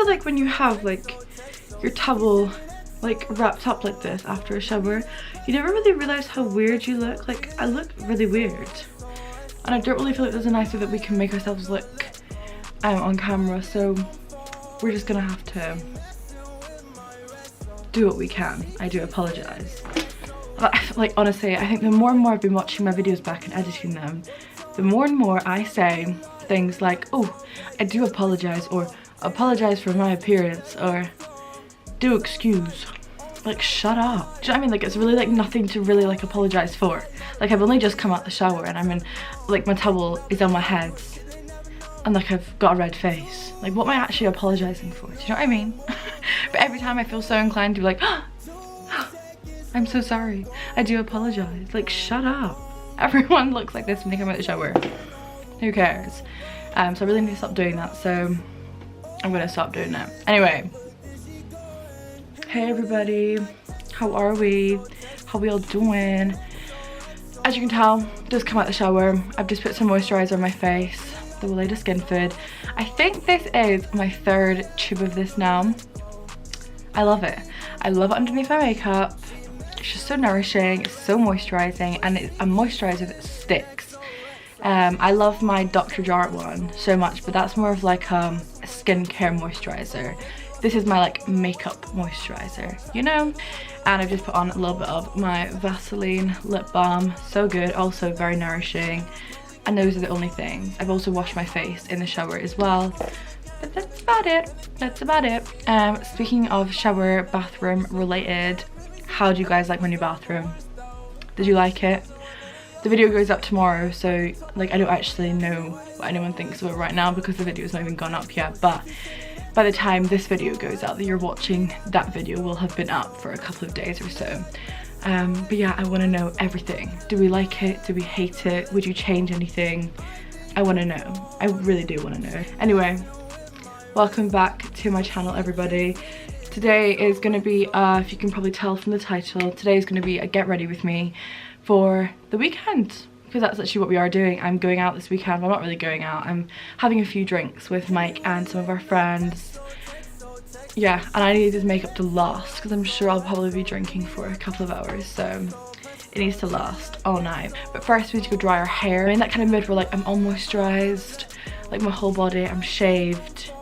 feel like when you have like your towel like wrapped up like this after a shower, you never really realize how weird you look. Like, I look really weird, and I don't really feel like there's a nice way that we can make ourselves look on camera, so we're just gonna have to do what we can. I do apologize. Like, honestly, I think the more and more I've been watching my videos back and editing them, the more and more I say things like, oh, I do apologize, or apologize for my appearance, or do excuse. Like, shut up. Do you know what I mean? Like, it's really like nothing to really like apologize for. Like, I've only just come out the shower and I'm in, like, my towel is on my head and like I've got a red face. Like, what am I actually apologizing for? Do you know what I mean? But every time I feel so inclined to be like, oh, I'm so sorry, I do apologize. Like, shut up. Everyone looks like this when they come out the shower. Who cares? So I really need to stop doing that, so I'm gonna stop doing it. Anyway, hey everybody, how are we? How we all doing? As you can tell, just come out the shower. I've just put some moisturizer on my face, the Weleda Skin Food. I think this is my 3rd tube of this now. I love it. I love it underneath my makeup. It's just so nourishing, it's so moisturizing, and it's a moisturizer that sticks. I love my Dr. Jart one so much, but that's more of like a skincare moisturizer. This is my like makeup moisturizer, you know? And I've just put on a little bit of my Vaseline lip balm. So good, also very nourishing. And those are the only things. I've also washed my face in the shower as well. But that's about it. That's about it. Speaking of shower, bathroom related, how do you guys like my new bathroom? Did you like it? The video goes up tomorrow, so like I don't actually know what anyone thinks of it right now because the video's not even gone up yet, but by the time this video goes out that you're watching, that video will have been up for a couple of days or so. But yeah, I want to know everything. Do we like it? Do we hate it? Would you change anything? I want to know. I really do want to know. Anyway, welcome back to my channel, everybody. Today is going to be, if you can probably tell from the title, today is going to be a get ready with me for the weekend, because that's actually what we are doing. I'm going out this weekend. Well, not really going out. I'm having a few drinks with Mike and some of our friends. Yeah, and I need this makeup to last because I'm sure I'll probably be drinking for a couple of hours, so it needs to last all night. But first we need to go dry our hair. I'm in that kind of mood where like I'm all moisturized, like my whole body, I'm shaved,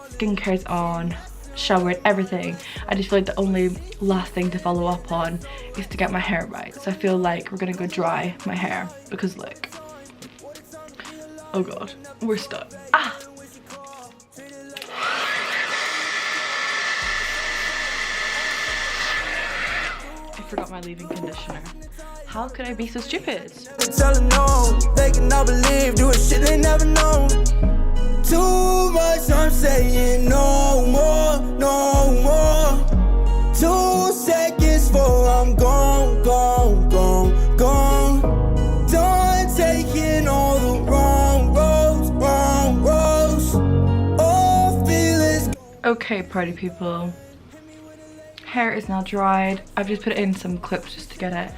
skincare's on, showered, everything. I just feel like the only last thing to follow up on is to get my hair right. So I feel like we're gonna go dry my hair because look, oh god, we're stuck. Ah! I forgot my leave-in conditioner. How could I be so stupid? They cannot believe, doing shit they never know. Too much, I'm saying no more, no more. 2 seconds for I'm gone, gone, gone, gone. Done taking all the wrong roads, wrong roads. All feelings. Okay, party people. Hair is now dried. I've just put in some clips just to get it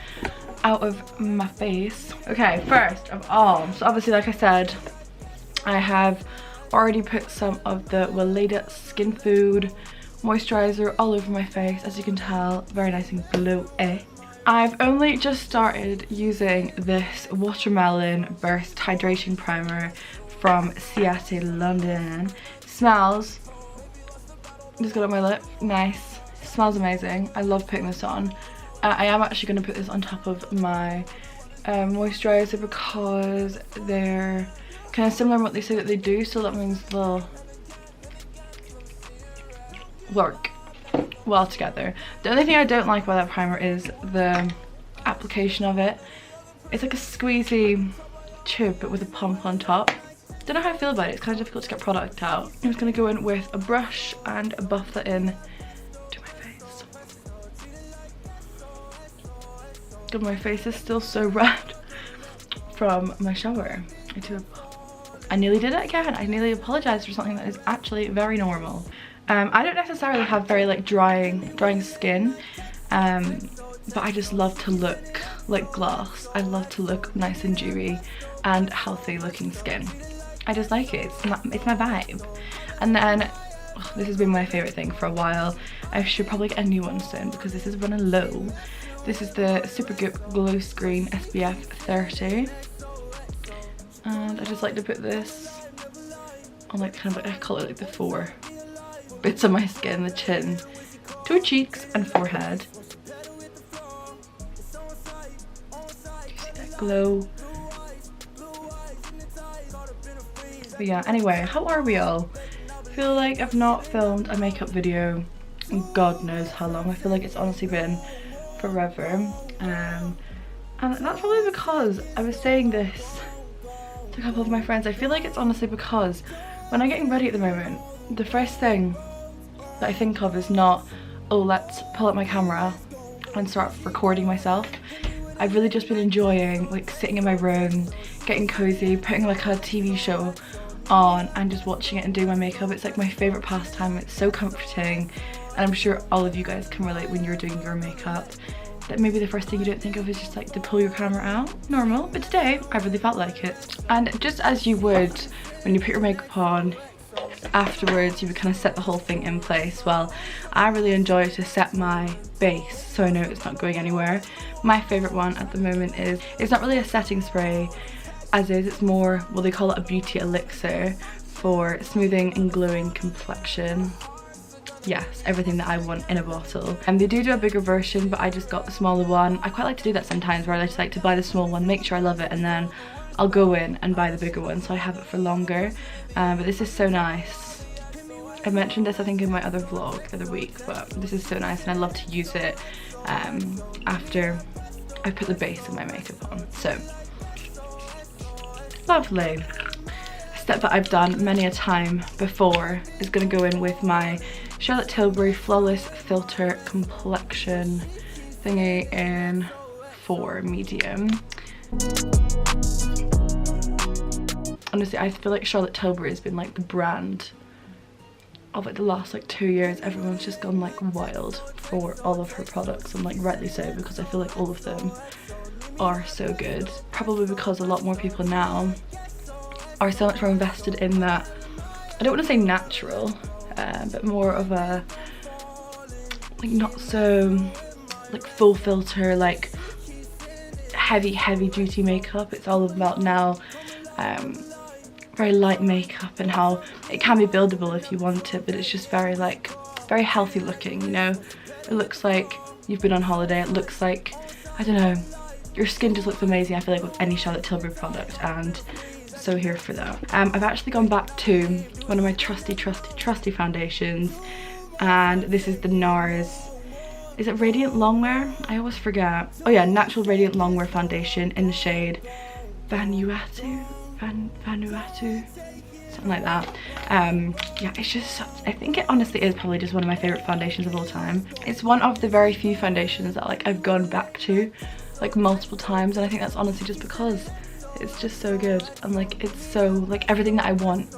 out of my face. Okay, first of all, so obviously like I said, I have already put some of the Weleda Skin Food moisturizer all over my face, as you can tell, very nice and glowy. I've only just started using this Watermelon Burst Hydration Primer from Ciate London. Smells, just got it on my lip, nice, smells amazing. I love putting this on. I am actually going to put this on top of my moisturizer because they're kind of similar in what they say that they do, so that means they'll work well together. The only thing I don't like about that primer is the application of it. It's like a squeezy tube but with a pump on top. Don't know how I feel about it. It's kind of difficult to get product out. I'm just going to go in with a brush and buff that in to my face. God, my face is still so red from my shower. I nearly did it again. I nearly apologized for something that is actually very normal. I don't necessarily have very like drying skin, but I just love to look like glass. I love to look nice and dewy and healthy looking skin. I just like it. It's my vibe. And then This has been my favourite thing for a while. I should probably get a new one soon because this is running low. This is the Super Goop Glow Screen SPF 30. And I just like to put this on like kind of like, I call it like the 4 bits of my skin, the chin, 2 cheeks and forehead. Do you see that glow? But yeah, anyway, how are we all? I feel like I've not filmed a makeup video in God knows how long. I feel like it's honestly been forever. And that's probably because I was saying this to a couple of my friends. I feel like it's honestly because when I'm getting ready at the moment, the first thing that I think of is not, oh, let's pull up my camera and start recording myself. I've really just been enjoying like sitting in my room, getting cozy, putting like a TV show on and just watching it and doing my makeup. It's like my favourite pastime. It's so comforting, and I'm sure all of you guys can relate when you're doing your makeup. That maybe the first thing you don't think of is just like to pull your camera out, normal, but today I really felt like it. And just as you would when you put your makeup on, afterwards you would kind of set the whole thing in place. Well, I really enjoy to set my base so I know it's not going anywhere. My favourite one at the moment is, it's not really a setting spray as is, it's more, well, they call it a beauty elixir for smoothing and glowing complexion. Yes, everything that I want in a bottle. And they do a bigger version, but I just got the smaller one. I quite like to do that sometimes, where I just like to buy the small one, make sure I love it, and then I'll go in and buy the bigger one so I have it for longer. But this is so nice. I mentioned this I think in my other vlog the other week, but this is so nice and I love to use it after I put the base of my makeup on. So lovely. A step that I've done many a time before is going to go in with my Charlotte Tilbury Flawless Filter Complexion thingy in 4 medium. Honestly, I feel like Charlotte Tilbury has been like the brand of like the last like 2 years. Everyone's just gone like wild for all of her products, and like rightly so, because I feel like all of them are so good. Probably because a lot more people now are so much more invested in that, I don't want to say natural, but more of a like not so like full filter, like heavy duty makeup. It's all about now very light makeup, and how it can be buildable if you want it, but it's just very like very healthy looking, you know. It looks like you've been on holiday. It looks like, I don't know, your skin just looks amazing, I feel like, with any Charlotte Tilbury product, and so here for that. I've actually gone back to one of my trusty foundations, and this is the NARS, is it Radiant Longwear? I always forget. Oh yeah, Natural Radiant Longwear foundation in the shade Vanuatu, something like that. Yeah, it's just, I think it honestly is probably just one of my favorite foundations of all time. It's one of the very few foundations that like I've gone back to like multiple times, and I think that's honestly just because it's just so good, and like it's so like everything that I want,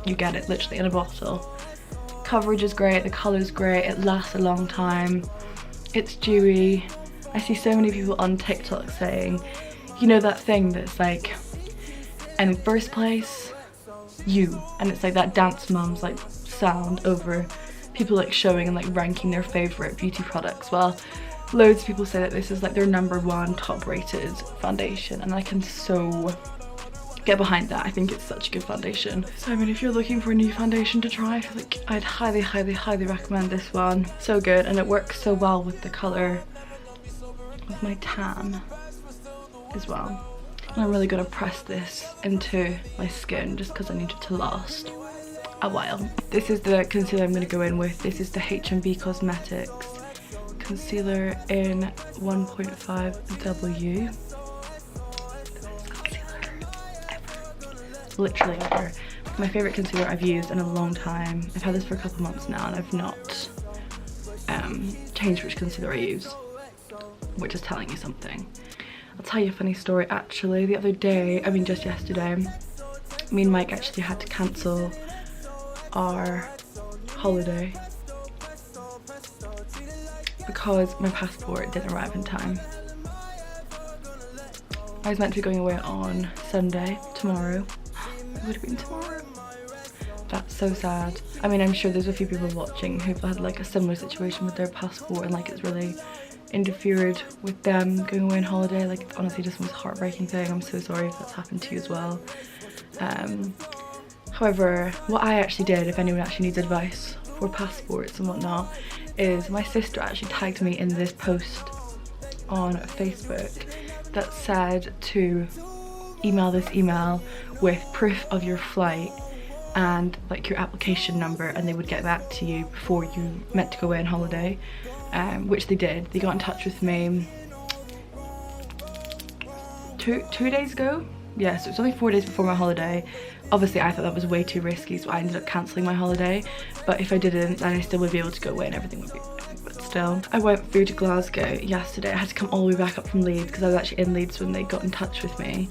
you get it literally in a bottle. Coverage is great, the colour's great, it lasts a long time, it's dewy. I see so many people on TikTok saying, you know, that thing that's like, in first place, you, and it's like that Dance Moms like sound over people like showing and like ranking their favourite beauty products. Well, loads of people say that this is like their #1 top rated foundation, and I can so get behind that. I think it's such a good foundation. So I mean, if you're looking for a new foundation to try, I feel like I'd highly recommend this one. So good, and it works so well with the colour of my tan as well. And I'm really gonna press this into my skin just because I need it to last a while. This is the concealer I'm gonna go in with. This is the H&B Cosmetics concealer in 1.5W. The best concealer ever. Literally ever. My favourite concealer I've used in a long time. I've had this for a couple months now, and I've not changed which concealer I use, which is telling you something. I'll tell you a funny story actually. The other day, I mean just yesterday, me and Mike actually had to cancel our holiday because my passport didn't arrive in time. I was meant to be going away on Sunday, tomorrow. It would have been tomorrow. That's so sad. I mean, I'm sure there's a few people watching who've had like a similar situation with their passport and like it's really interfered with them going away on holiday. Like, it's honestly just the most heartbreaking thing. I'm so sorry if that's happened to you as well. However, what I actually did, if anyone actually needs advice for passports and whatnot, is my sister actually tagged me in this post on Facebook that said to email this email with proof of your flight and like your application number, and they would get back to you before you meant to go away on holiday, which they did. They got in touch with me two days ago. Yeah, so it was only 4 days before my holiday. Obviously I thought that was way too risky, so I ended up cancelling my holiday, but if I didn't, then I still would be able to go away and everything would be fine. But still, I went through to Glasgow yesterday. I had to come all the way back up from Leeds because I was actually in Leeds when they got in touch with me.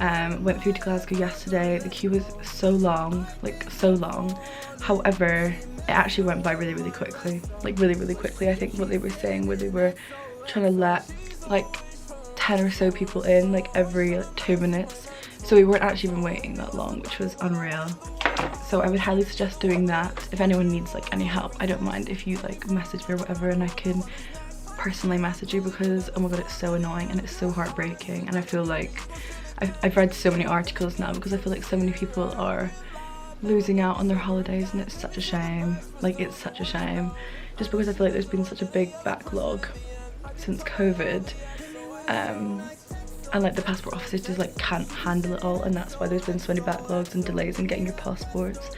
Went through to Glasgow yesterday. The queue was so long, like so long. However, it actually went by really, really quickly, like really, really quickly. I think what they were saying where they were trying to let like 10 or so people in like every 2 minutes, so we weren't actually even waiting that long, which was unreal. So I would highly suggest doing that. If anyone needs like any help, I don't mind if you like message me or whatever, and I can personally message you, because oh my god, it's so annoying and it's so heartbreaking. And I feel like I've read so many articles now because I feel like so many people are losing out on their holidays, and it's such a shame. Like, it's such a shame, just because I feel like there's been such a big backlog since COVID, and like the passport offices just like can't handle it all, and that's why there's been so many backlogs and delays in getting your passports.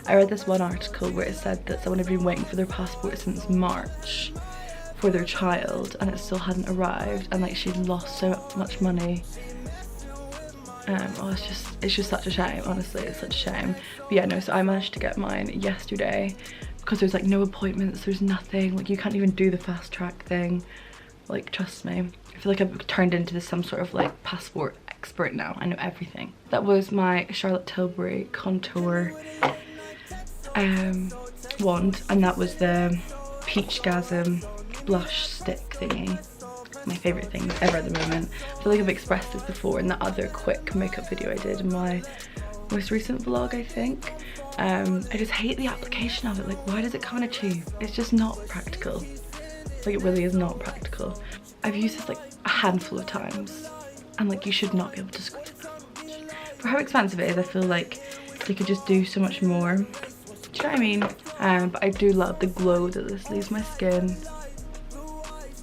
I read this one article where it said that someone had been waiting for their passport since March for their child, and it still hadn't arrived, and like she'd lost so much money. Oh, it's just such a shame, honestly, it's such a shame. But yeah, no, so I managed to get mine yesterday because there's like no appointments, there's nothing, like you can't even do the fast track thing. Like, trust me, I feel like I've turned into some sort of like passport expert now. I know everything. That was my Charlotte Tilbury contour wand, and that was the Peachgasm blush stick thingy. My favourite things ever at the moment. I feel like I've expressed this before in that other quick makeup video I did in my most recent vlog, I think. I just hate the application of it. Like, why does it come in a tube? It's just not practical. Like, it really is not practical. I've used this like a handful of times, and like you should not be able to squeeze it that much. For how expensive it is, I feel like they could just do so much more. Do you know what I mean? But I do love the glow that this leaves my skin.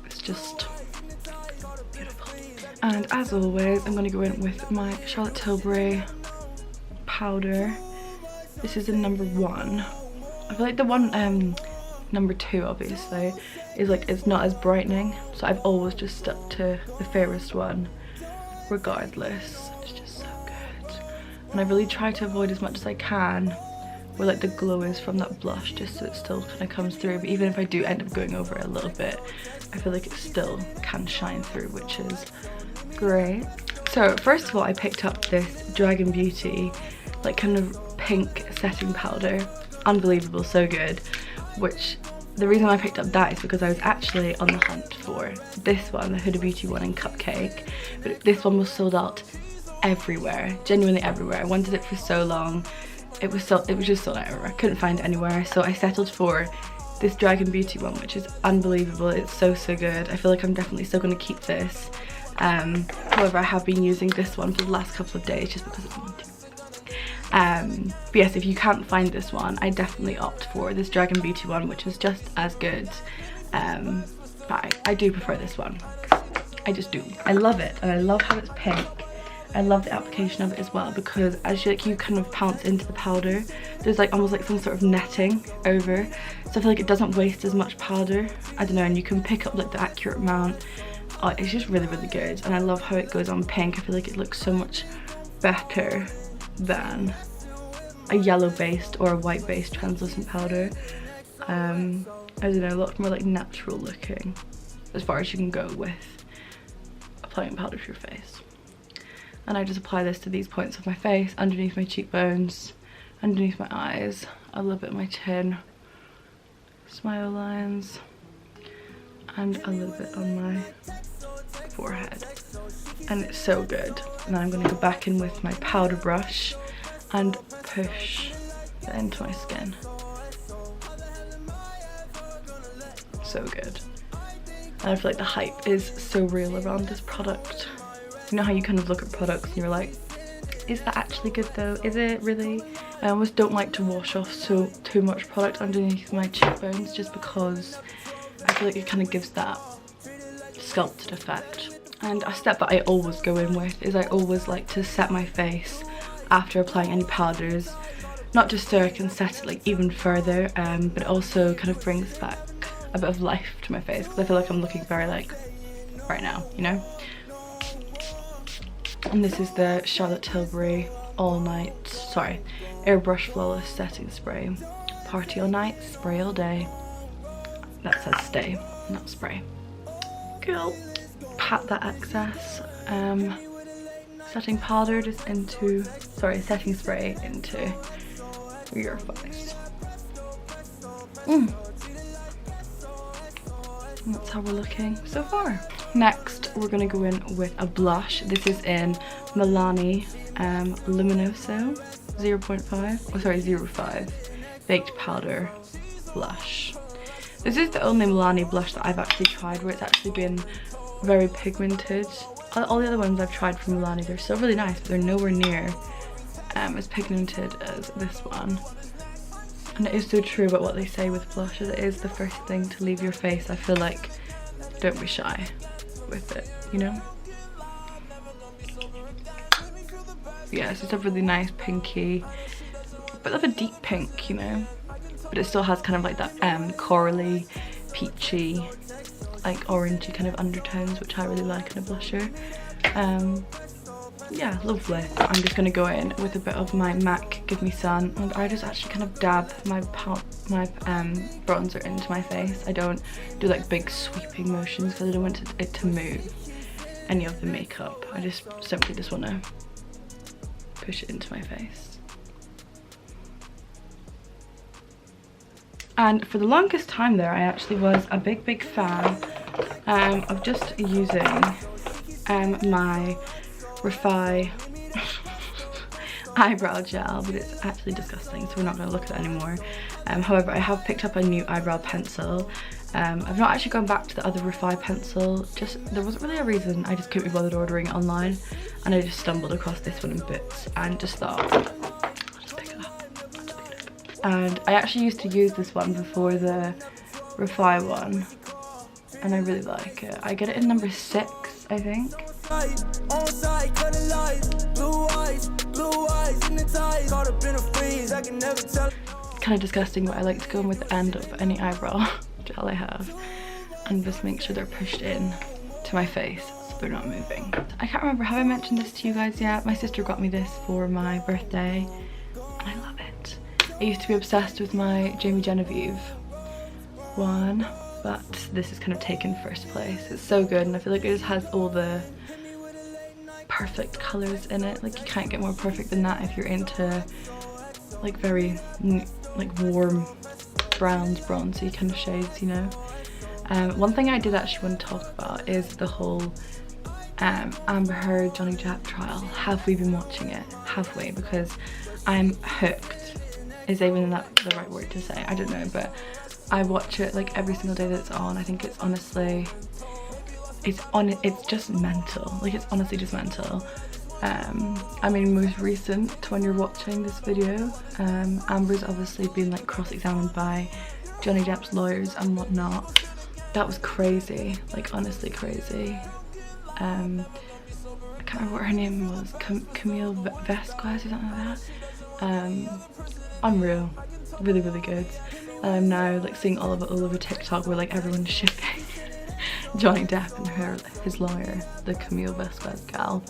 It's just beautiful. And as always, I'm going to go in with my Charlotte Tilbury powder. This is the #1. I feel like the one #2 obviously is like, it's not as brightening, so I've always just stuck to the fairest one regardless. It's just so good, and I really try to avoid as much as I can where like the glow is from that blush, just so it still kind of comes through. But even if I do end up going over it a little bit, I feel like it still can shine through, which is great. So first of all, I picked up this Dragon Beauty like kind of pink setting powder. Unbelievable, so good. Which, the reason I picked up that is because I was actually on the hunt for this one, the Huda Beauty one in Cupcake, but this one was sold out everywhere, genuinely everywhere. I wanted it for so long. It was just sold out everywhere. I couldn't find it anywhere, so I settled for this Dragon Beauty one, which is unbelievable. It's so good. I feel like I'm definitely still going to keep this. However, I have been using this one for the last couple of days just because I want to. But yes, if you can't find this one, I definitely opt for this Dragon Beauty one, which is just as good. But I do prefer this one. I just do. I love it, and I love how it's pink. I love the application of it as well, because as you kind of pounce into the powder, there's like almost like some sort of netting over, so I feel like it doesn't waste as much powder. I don't know, and you can pick up like the accurate amount. Oh, it's just really good, and I love how it goes on pink. I feel like it looks so much better than a yellow based or a white based translucent powder. I don't know, a lot more like natural looking as far as you can go with applying powder to your face. And I just apply this to these points of my face, underneath my cheekbones, underneath my eyes, a little bit of my chin, smile lines, and a little bit on my forehead. And it's so good. Now I'm going to go back in with my powder brush and push get into my skin. So good. And I feel like the hype is so real around this product. You know how you kind of look at products and you're like, is that actually good though? Is it really? I almost don't like to wash off too much product underneath my cheekbones, just because I feel like it kind of gives that sculpted effect. And a step that I always go in with is I always like to set my face after applying any powders, not just so I can set it like even further, but it also kind of brings back a bit of life to my face, because I feel like I'm looking very like right now, you know. And this is the Charlotte Tilbury Airbrush Flawless Setting Spray. Party all night, spray all day. That says stay, not spray. Cool. Pat that excess setting spray into your face. And that's how we're looking so far. Next, we're gonna go in with a blush. This is in Milani Luminoso 05 Baked Powder Blush. This is the only Milani blush that I've actually tried where it's actually been very pigmented. All the other ones I've tried from Milani, they're still really nice, but they're nowhere near as pigmented as this one. And it is so true about what they say with blushes. It is the first thing to leave your face. I feel like don't be shy with it, you know? Yeah, it's just a really nice pinky, but of a deep pink, you know? But it still has kind of like that corally, peachy, like orangey kind of undertones, which I really like in a blusher. Yeah, lovely. I'm just gonna go in with a bit of my MAC Give Me Sun, and I just actually kind of dab my bronzer into my face. I don't do like big sweeping motions because I don't want it to move any of the makeup. I just simply just want to push it into my face. And for the longest time there, I actually was a big fan of just using my Refi eyebrow gel, but it's actually disgusting, so we're not going to look at it anymore. However, I have picked up a new eyebrow pencil. I've not actually gone back to the other Refi pencil, there wasn't really a reason, I just couldn't be bothered ordering it online, and I just stumbled across this one in Boots and just thought, I'll just pick it up. And I actually used to use this one before the Refi one, and I really like it. I get it in number 6, I think. Kind of disgusting, but I like to go in with the end of any eyebrow gel I have and just make sure they're pushed in to my face so they're not moving. I can't remember, have I mentioned this to you guys yet? My sister got me this for my birthday and I love it. I used to be obsessed with my Jamie Genevieve one, but this is kind of taken first place. It's so good, and I feel like it just has all the perfect colours in it. Like, you can't get more perfect than that if you're into like very like warm browns, bronzy kind of shades, you know. One thing I did actually want to talk about is the whole Amber Heard Johnny Depp trial. Have we been watching it? Have we? Because I'm hooked. Is even that the right word to say? I don't know, but I watch it like every single day that it's on. I think it's honestly, it's just mental. Like, it's honestly just mental. I mean, most recent to when you're watching this video, Amber's obviously been like cross-examined by Johnny Depp's lawyers and whatnot. That was crazy, like honestly crazy. I can't remember what her name was, Camille Vesquez or something like that. Unreal, really good. And I'm now like seeing all of it all over TikTok where like everyone's shipping Johnny Depp and his lawyer, the Camille Vesquez gal,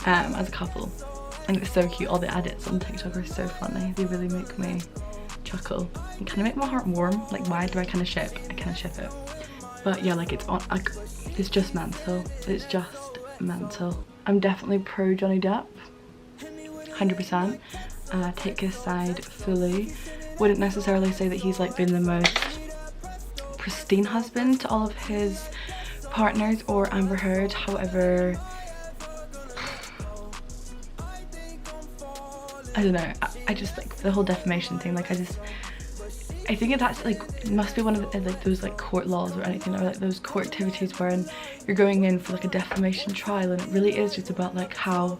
as a couple. And it's so cute. All the edits on TikTok are so funny. They really make me chuckle and kind of make my heart warm. Like, why do I kind of ship? I kind of ship it. But yeah, like, it's just mental. It's just mental. I'm definitely pro Johnny Depp, 100%. Take his side fully. Wouldn't necessarily say that he's like been the most pristine husband to all of his partners or Amber Heard. However, I don't know, I just like the whole defamation thing, like I think that's like, it must be one of the, like those like court laws or anything, or like those court activities wherein you're going in for like a defamation trial, and it really is just about like how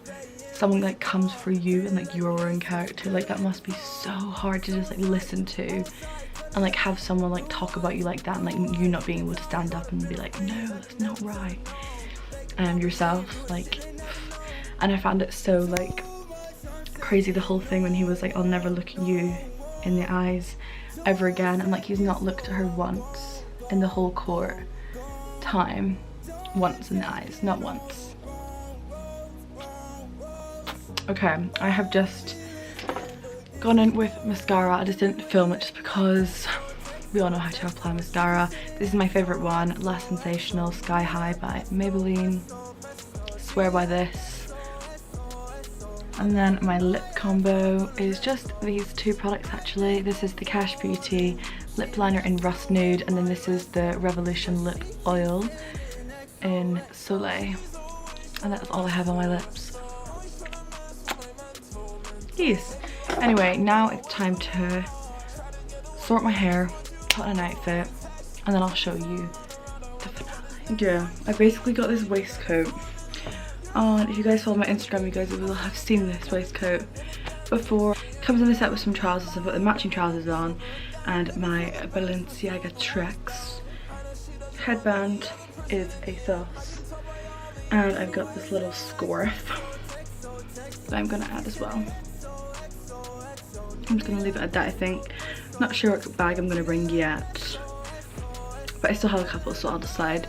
someone like comes for you and like your own character. Like that must be so hard to just like listen to and like have someone like talk about you like that, and like you not being able to stand up and be like, no, that's not right, yourself, like. And I found it so like crazy, the whole thing when he was like, I'll never look you in the eyes ever again, and like he's not looked at her once in the whole court time, once in the eyes, not once. Okay, I have just gone in with mascara. I just didn't film it just because we all know how to apply mascara. This is my favourite one, La Sensational Sky High by Maybelline. Swear by this. And then my lip combo is just these two products actually. This is the Cash Beauty lip liner in Rust Nude, and then this is the Revolution lip oil in Soleil. And that's all I have on my lips. Yes. Anyway, now it's time to sort my hair, put on an outfit, and then I'll show you the finale. Yeah, I basically got this waistcoat. And if you guys follow my Instagram, you guys will have seen this waistcoat before. It comes in a set with some trousers. I've got the matching trousers on and my Balenciaga Treks. Headband is a sauce. And I've got this little scarf that I'm going to add as well. I'm just going to leave it at that, I think. Not sure what bag I'm going to bring yet, but I still have a couple, so I'll decide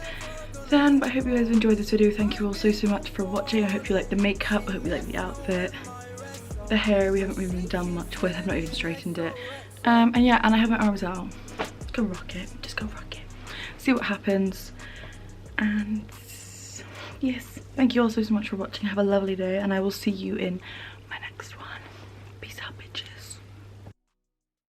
then. But I hope you guys enjoyed this video. Thank you all so much for watching. I hope you like the makeup, I hope you like the outfit. The hair we haven't really done much with, I've not even straightened it. And yeah, and I have my arms out. Go rock it, just go rock it. See what happens. And yes, thank you all so much for watching. Have a lovely day, and I will see you in